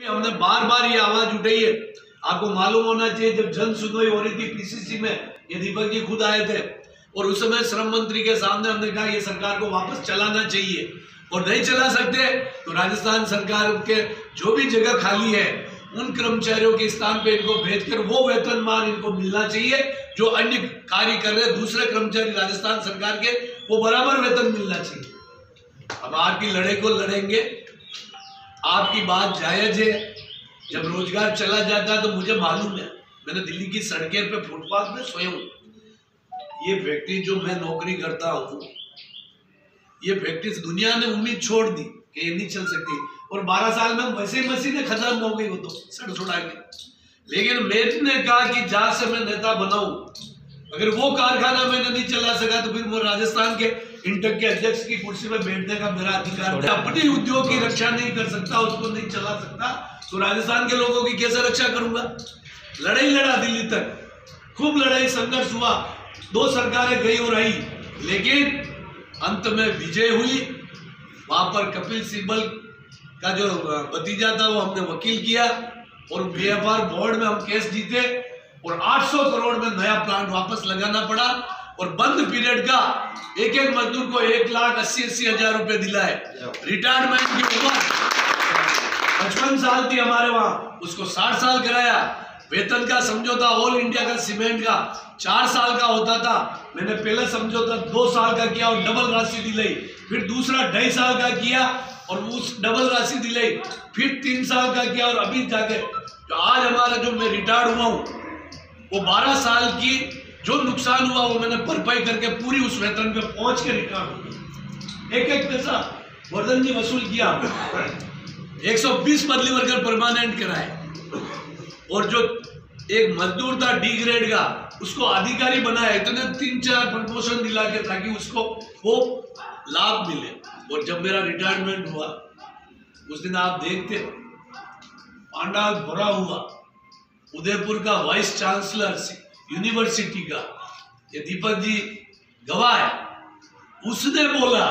हमने बार बार ये आवाज उठाई है। आपको मालूम होना चाहिए, जब जन सुनवाई हो रही थी पीसीसी में, ये दीपक जी खुद आए थे और उस समय श्रम मंत्री के सामने हमने कहा ये सरकार को वापस चलाना चाहिए, और नहीं चला सकते तो राजस्थान सरकार के जो भी जगह खाली है उन कर्मचारियों के स्थान पे इनको भेजकर वो वेतनमान इनको मिलना चाहिए जो अन्य कार्य कर रहे दूसरे कर्मचारी राजस्थान सरकार के, वो बराबर वेतन मिलना चाहिए। अब आपकी लड़ाई को लड़ेंगे, आपकी बात जायज है। जब रोजगार चला जाता है तो मुझे मालूम है, मैंने दिल्ली की सड़कें पे फुटपाथ में सोया हूं। ये फैक्ट्री जो मैं नौकरी करता हूँ, ये फैक्ट्री दुनिया ने उम्मीद छोड़ दी कि ये नहीं चल सकती, और 12 साल में वैसे ही मशीनें खत्म हो गई, वो तो सड़ छुड़ा के। लेकिन मैंने कहा कि जहां से मैं नेता बनाऊं, अगर वो कारखाना मैंने नहीं चला सका तो फिर वो राजस्थान के इंटक के अध्यक्ष की कुर्सी में बैठने का मेरा अधिकार है। अपने उद्योग की रक्षा नहीं कर सकता, उसको नहीं चला सकता, तो राजस्थान के लोगों की कैसे रक्षा करूंगा। लड़ाई लड़ा दिल्ली तक, खूब लड़ाई संघर्ष हुआ, 2 सरकारें गई और आई, लेकिन अंत में विजय हुई। वहां पर कपिल सिब्बल का जो भतीजा था वो हमने वकील किया और बीएफआर बोर्ड में हम केस जीते और 800 करोड़ में नया प्लांट वापस लगाना पड़ा, और बंद पीरियड का एक एक मजदूर को 1,80,000 रुपए दिलाए। रिटायरमेंट की उम्र 55 साल थी हमारे वहां, उसको 60 साल कराया। वेतन का समझौता ऑल इंडिया का सीमेंट का 4 साल का होता था, मैंने पहले समझौता 2 साल का किया और डबल राशि दिलाई, फिर दूसरा 2.5 साल का किया और उस डबल राशि दिलाई, फिर 3 साल का किया, और अभी जाके तो आज हमारा जो मैं रिटायर्ड हुआ हूँ वो 12 साल की जो नुकसान हुआ वो मैंने भरपाई करके पूरी उस वेतन पे पहुंच के रिटायर्ड हुआ। एक एक पैसा वर्धन जी वसूल किया, 120 बदली वर्कर परमानेंट कराए, और जो एक मजदूर था डी ग्रेड का उसको अधिकारी बनाया, इतने 3-4 प्रमोशन दिला के ताकि उसको वो लाभ मिले। और जब मेरा रिटायरमेंट हुआ उस दिन आप देखते पांडाल भरा हुआ, उदयपुर का वाइस चांसलर यूनिवर्सिटी का, ये दीपक जी गवाह है, उसने बोला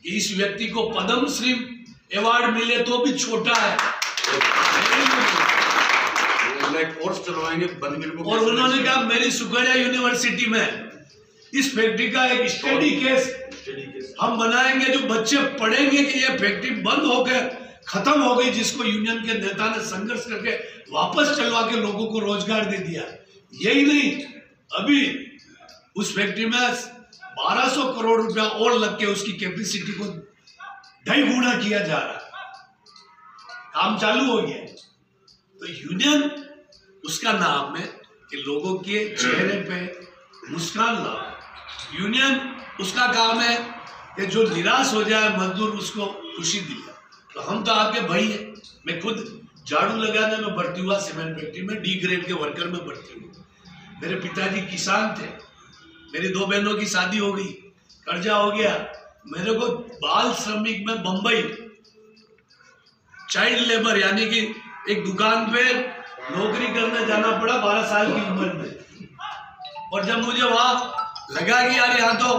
कि इस व्यक्ति को पद्मश्री अवार्ड मिले तो भी छोटा है, कोर्स चलवाएंगे और उन्होंने कहा मेरी सुकन्या यूनिवर्सिटी में इस फैक्ट्री का एक स्टडी केस हम बनाएंगे, जो बच्चे पढ़ेंगे कि ये फैक्ट्री बंद होकर खत्म हो गई, जिसको यूनियन के नेता ने संघर्ष करके वापस चलवा के लोगों को रोजगार दे दिया। यही नहीं, अभी उस फैक्ट्री में 1200 करोड़ रुपया और लग के उसकी कैपेसिटी को 2.5 गुना किया जा रहा है, काम चालू हो गया। तो यूनियन उसका नाम है कि लोगों के चेहरे पे मुस्कान लाओ। यूनियन उसका काम है कि जो निराश हो जाए मजदूर उसको खुशी दिलाए। तो हम तो आपके भाई हैं, मैं खुद झाड़ू लगाने में भर्ती हुआ सीमेंट फैक्ट्री में, डी ग्रेड के वर्कर में भर्ती हुआ। मेरे पिताजी किसान थे, मेरी 2 बहनों की शादी हो गई, कर्जा हो गया, मेरे को बाल श्रमिक में बंबई चाइल्ड लेबर यानी कि एक दुकान पे नौकरी करने जाना पड़ा 12 साल की उम्र में। और जब मुझे वहां लगा कि यार यहाँ तो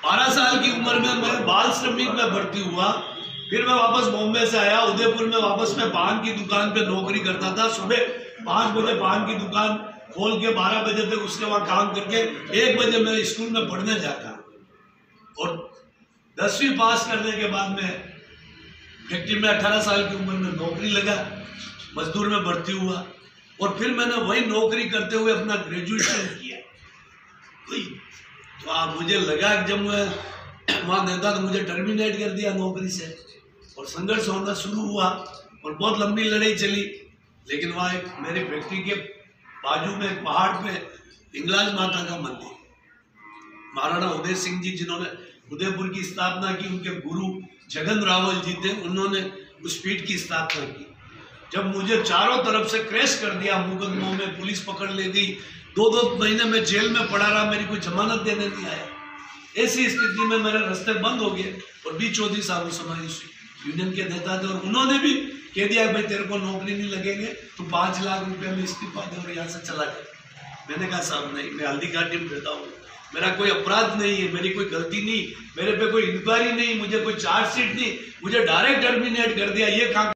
12 साल की उम्र में मैं बाल श्रमिक में भर्ती हुआ, फिर मैं वापस बॉम्बे से आया, उदयपुर में वापस मैं पान की दुकान पे नौकरी करता था। सुबह 5 बजे पान की दुकान खोल के 12 बजे तक उसके वहां काम करके 1 बजे मैं स्कूल में पढ़ने जाता, और 10वीं पास करने के बाद में फैक्ट्री में 18 साल की उम्र में नौकरी लगा, मजदूर में भर्ती हुआ, और फिर मैंने वही नौकरी करते हुए अपना ग्रेजुएशन किया। तो मुझे लगा कि जब मैं वहाँ नेता तो मुझे टर्मिनेट कर दिया नौकरी से, और संघर्ष होना शुरू हुआ और बहुत लंबी लड़ाई चली। लेकिन वहाँ एक मेरी फैक्ट्री के बाजू में एक पहाड़ पे हिंगलाज माता का मंदिर, महाराणा उदय सिंह जी जिन्होंने उदयपुर की स्थापना की, उनके गुरु जगन रावल जी थे, उन्होंने उस पीठ की स्थापना की। जब मुझे चारों तरफ से क्रैश कर दिया, मुकदमों में पुलिस पकड़ ले गई, 2-2 महीने में जेल में पड़ा रहा, मेरी कोई जमानत देने नहीं आया। ऐसी स्थिति में मेरे रास्ते बंद हो गए, और बी चौधरी साहब उस समय यूनियन के नेता थे, और उन्होंने भी कह दिया भाई तेरे को नौकरी नहीं लगेंगे, तो 5 लाख रुपए में इस्तीफा दे और यहाँ से चला गया। मैंने कहा साहब नहीं, मैं हल्दी घाटी में रहता हूँ, मेरा कोई अपराध नहीं है, मेरी कोई गलती नहीं, मेरे पे कोई इंक्वायरी नहीं, मुझे कोई चार्जशीट नहीं, मुझे डायरेक्ट टर्मिनेट कर दिया। ये काम